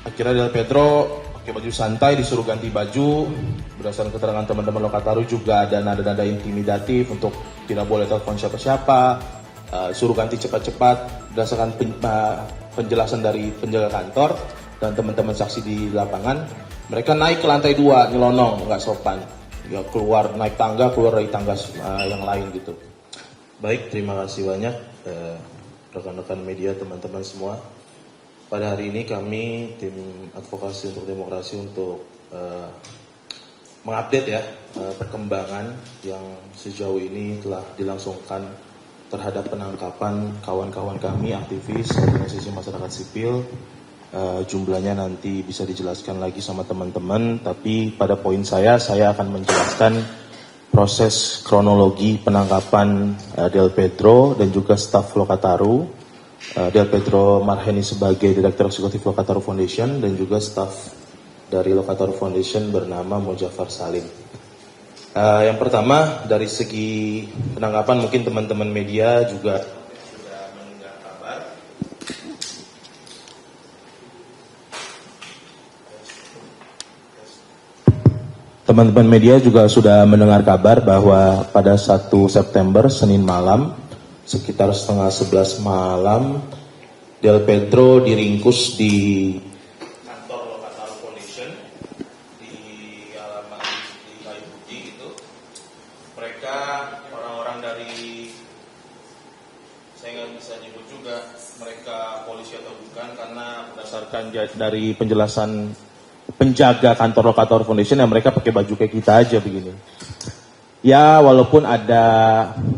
Akhirnya Del Pedro pakai baju santai, disuruh ganti baju. Berdasarkan keterangan teman-teman Lokataru juga ada nada-nada intimidatif untuk tidak boleh telepon siapa-siapa, suruh ganti cepat-cepat. Berdasarkan penjelasan dari penjaga kantor dan teman-teman saksi di lapangan, mereka naik ke lantai 2, nyelonong, nggak sopan. Ya, keluar naik tangga, keluar dari tangga yang lain gitu. Baik, terima kasih banyak rekan-rekan media, teman-teman semua. Pada hari ini kami tim advokasi untuk demokrasi untuk mengupdate ya perkembangan yang sejauh ini telah dilangsungkan terhadap penangkapan kawan-kawan kami aktivis organisasi masyarakat sipil. Jumlahnya nanti bisa dijelaskan lagi sama teman-teman, tapi pada poin saya akan menjelaskan proses kronologi penangkapan Del Pedro dan juga staf Lokataru. Del Pedro Marheni sebagai Direktur Eksekutif Lokataru Foundation dan juga staf dari Lokataru Foundation bernama Mojafar Salim. Yang pertama, dari segi penangkapan mungkin teman-teman media juga sudah mendengar kabar. Teman-teman media juga sudah mendengar kabar bahwa pada 1 September Senin malam sekitar setengah 11 malam, Del Pedro diringkus di kantor Lokataru Foundation di alamat di Kayu Putih itu. Mereka orang-orang dari, saya nggak bisa nyebut juga mereka polisi atau bukan, karena berdasarkan dari penjelasan penjaga kantor Lokataru Foundation ya mereka pakai baju kayak kita aja begini. Ya, walaupun ada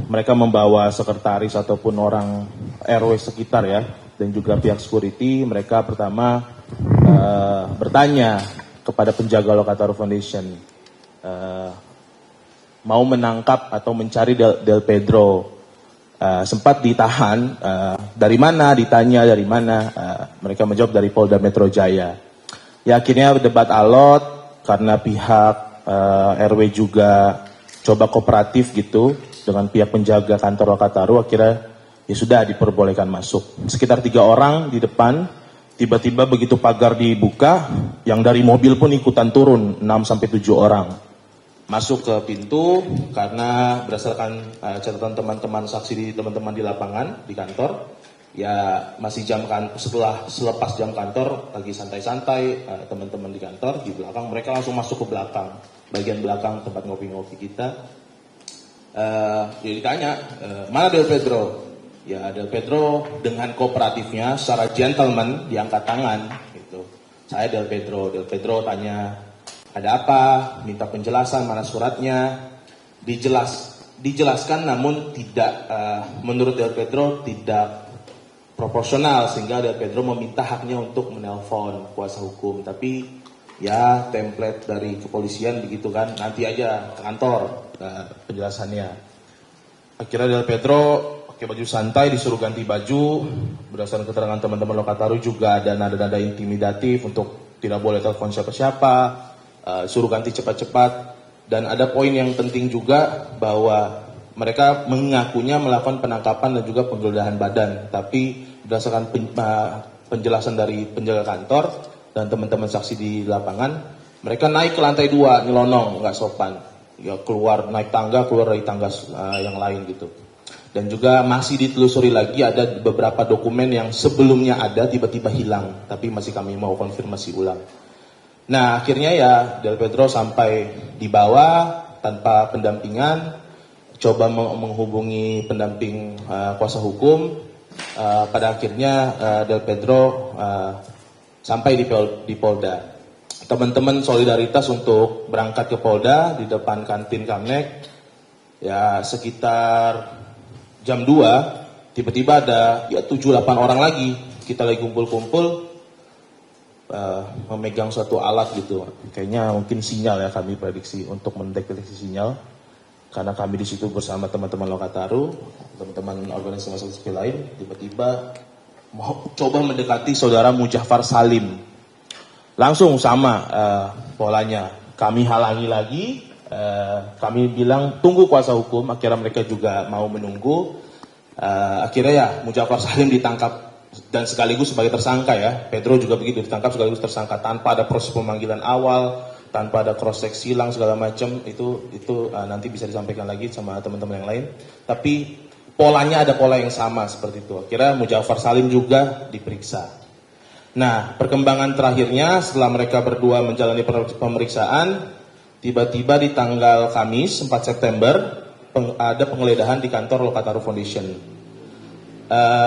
mereka membawa sekretaris ataupun orang RW sekitar ya, dan juga pihak security, mereka pertama bertanya kepada penjaga Lokataru Foundation, mau menangkap atau mencari Del Pedro. Sempat ditahan, dari mana, ditanya dari mana, mereka menjawab dari Polda Metro Jaya. Ya, akhirnya debat alot karena pihak RW juga coba kooperatif gitu dengan pihak penjaga kantor Lokataru, akhirnya ya sudah diperbolehkan masuk. Sekitar 3 orang di depan, tiba-tiba begitu pagar dibuka, yang dari mobil pun ikutan turun, 6-7 orang. Masuk ke pintu, karena berdasarkan catatan teman-teman saksi di teman-teman di lapangan, di kantor, ya masih selepas jam kantor, lagi santai-santai, teman-teman di kantor, di belakang, mereka langsung masuk ke belakang. Bagian belakang tempat ngopi-ngopi kita, jadi ditanya, mana Del Pedro? Ya, Del Pedro dengan kooperatifnya secara gentleman diangkat tangan gitu. Saya Del Pedro tanya, ada apa? Minta penjelasan, mana suratnya? Dijelaskan namun tidak, menurut Del Pedro tidak proporsional, sehingga Del Pedro meminta haknya untuk menelpon kuasa hukum. Tapi ya template dari kepolisian begitu kan, nanti aja ke kantor penjelasannya. Akhirnya Del Pedro pakai baju santai, disuruh ganti baju. Berdasarkan keterangan teman-teman Lokataru juga ada nada-nada intimidatif untuk tidak boleh telepon siapa-siapa, suruh ganti cepat-cepat. Dan ada poin yang penting juga bahwa mereka mengakunya melakukan penangkapan dan juga penggeledahan badan, tapi berdasarkan penjelasan dari penjaga kantor dan teman-teman saksi di lapangan, mereka naik ke lantai 2, nyelonong, nggak sopan. Ya, keluar naik tangga, keluar dari tangga yang lain gitu. Dan juga masih ditelusuri lagi, ada beberapa dokumen yang sebelumnya ada tiba-tiba hilang, tapi masih kami mau konfirmasi ulang. Nah, akhirnya ya Del Pedro sampai dibawa tanpa pendampingan, coba menghubungi pendamping kuasa hukum. Pada akhirnya Del Pedro sampai di Polda. Teman-teman solidaritas untuk berangkat ke Polda di depan kantin Kamnek. Ya sekitar jam 2 tiba-tiba ada ya 7-8 orang lagi. Kita lagi kumpul-kumpul memegang suatu alat gitu. Kayaknya mungkin sinyal ya, kami prediksi untuk mendeteksi sinyal. Karena kami di situ bersama teman-teman Lokataru, teman-teman organisasi masyarakat sipil lain, tiba-tiba mau coba mendekati saudara Mojafar Salim. Langsung sama polanya, kami halangi lagi, kami bilang tunggu kuasa hukum, akhirnya mereka juga mau menunggu. Akhirnya ya Mojafar Salim ditangkap dan sekaligus sebagai tersangka ya. Pedro juga begitu, ditangkap sekaligus tersangka tanpa ada proses pemanggilan awal, tanpa ada cross check silang segala macam. Itu nanti bisa disampaikan lagi sama teman-teman yang lain. Tapi polanya ada pola yang sama seperti itu. Akhirnya Mujafar Salim juga diperiksa. Nah, perkembangan terakhirnya setelah mereka berdua menjalani pemeriksaan, tiba-tiba di tanggal Kamis 4 September ada penggeledahan di kantor Lokataru Foundation.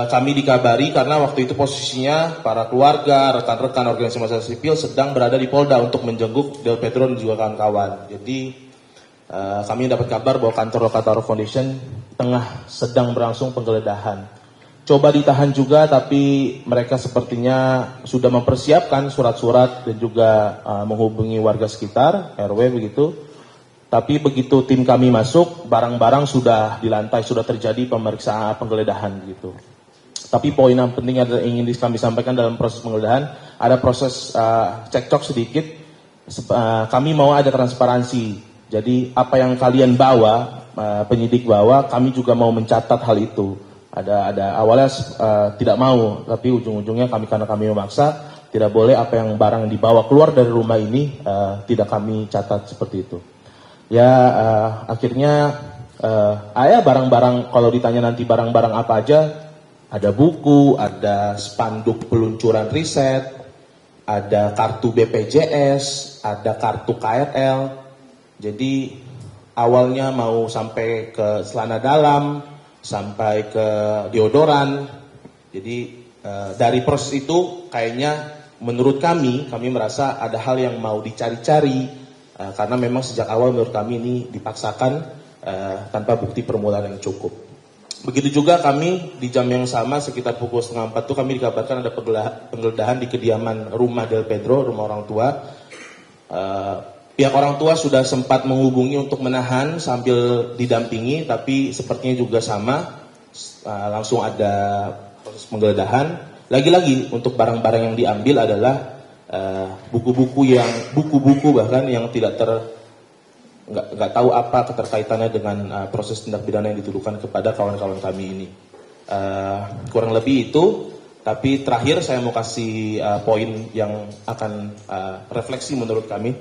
Kami dikabari karena waktu itu posisinya para keluarga, rekan-rekan organisasi masyarakat sipil sedang berada di Polda untuk menjenguk Del Pedro dan juga kawan-kawan. Jadi kami dapat kabar bahwa kantor Lokataru Foundation sedang berlangsung penggeledahan. Coba ditahan juga, tapi mereka sepertinya sudah mempersiapkan surat-surat dan juga menghubungi warga sekitar, RW begitu. Tapi begitu tim kami masuk, barang-barang sudah di lantai, sudah terjadi pemeriksaan penggeledahan gitu. Tapi poin yang penting adalah ingin kami sampaikan dalam proses penggeledahan, ada proses cekcok sedikit. Kami mau ada transparansi. Jadi apa yang kalian bawa, penyidik bawa, kami juga mau mencatat hal itu. Ada awalnya tidak mau, tapi ujung-ujungnya karena kami memaksa, tidak boleh apa yang barang yang dibawa keluar dari rumah ini tidak kami catat seperti itu. Ya akhirnya barang-barang, kalau ditanya nanti barang-barang apa aja, ada buku, ada spanduk peluncuran riset, ada kartu BPJS, ada kartu KRL. Jadi awalnya mau sampai ke celana dalam, sampai ke deodoran. Jadi dari proses itu kayaknya menurut kami merasa ada hal yang mau dicari-cari. Karena memang sejak awal menurut kami ini dipaksakan tanpa bukti permulaan yang cukup. Begitu juga kami di jam yang sama sekitar pukul 3:30 itu kami dikabarkan ada penggeledahan di kediaman rumah Del Pedro, rumah orang tua. Pihak orang tua sudah sempat menghubungi untuk menahan sambil didampingi, tapi sepertinya juga sama, langsung ada proses penggeledahan. Lagi-lagi untuk barang-barang yang diambil adalah buku-buku bahkan yang nggak tahu apa keterkaitannya dengan proses tindak pidana yang dituduhkan kepada kawan-kawan kami ini. Kurang lebih itu. Tapi terakhir saya mau kasih poin yang akan refleksi menurut kami.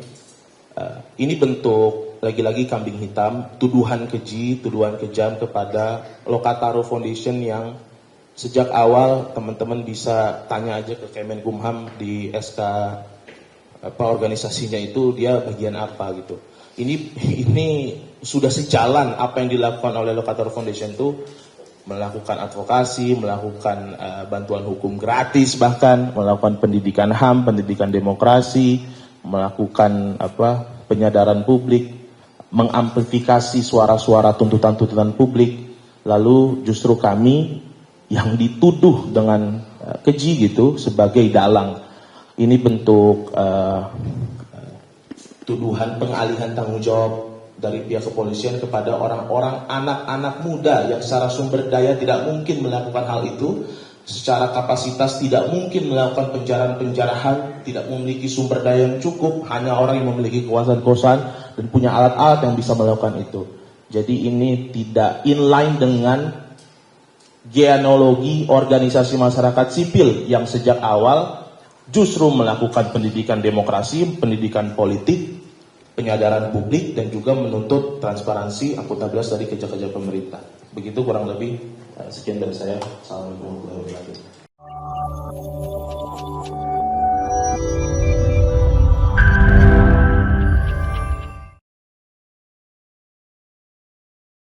Ini bentuk lagi-lagi kambing hitam, tuduhan keji, tuduhan kejam kepada Lokataru Foundation yang sejak awal teman-teman bisa tanya aja ke Kemenkumham di SK organisasinya itu dia bagian apa gitu. Ini sudah sejalan apa yang dilakukan oleh Lokataru Foundation itu, melakukan advokasi, melakukan bantuan hukum gratis, bahkan melakukan pendidikan HAM, pendidikan demokrasi, melakukan penyadaran publik, mengamplifikasi suara-suara tuntutan-tuntutan publik. Lalu justru kami yang dituduh dengan keji gitu sebagai dalang. Ini bentuk tuduhan pengalihan tanggung jawab dari pihak kepolisian kepada orang-orang, anak-anak muda yang secara sumber daya tidak mungkin melakukan hal itu, secara kapasitas tidak mungkin melakukan penjarahan, tidak memiliki sumber daya yang cukup, hanya orang yang memiliki kekuasaan dan punya alat-alat yang bisa melakukan itu. Jadi ini tidak inline dengan genealogi organisasi masyarakat sipil yang sejak awal justru melakukan pendidikan demokrasi, pendidikan politik, penyadaran publik, dan juga menuntut transparansi, akuntabilitas dari kerja-kerja pemerintah. Begitu kurang lebih, sekian dari saya. Assalamualaikum warahmatullahi wabarakatuh.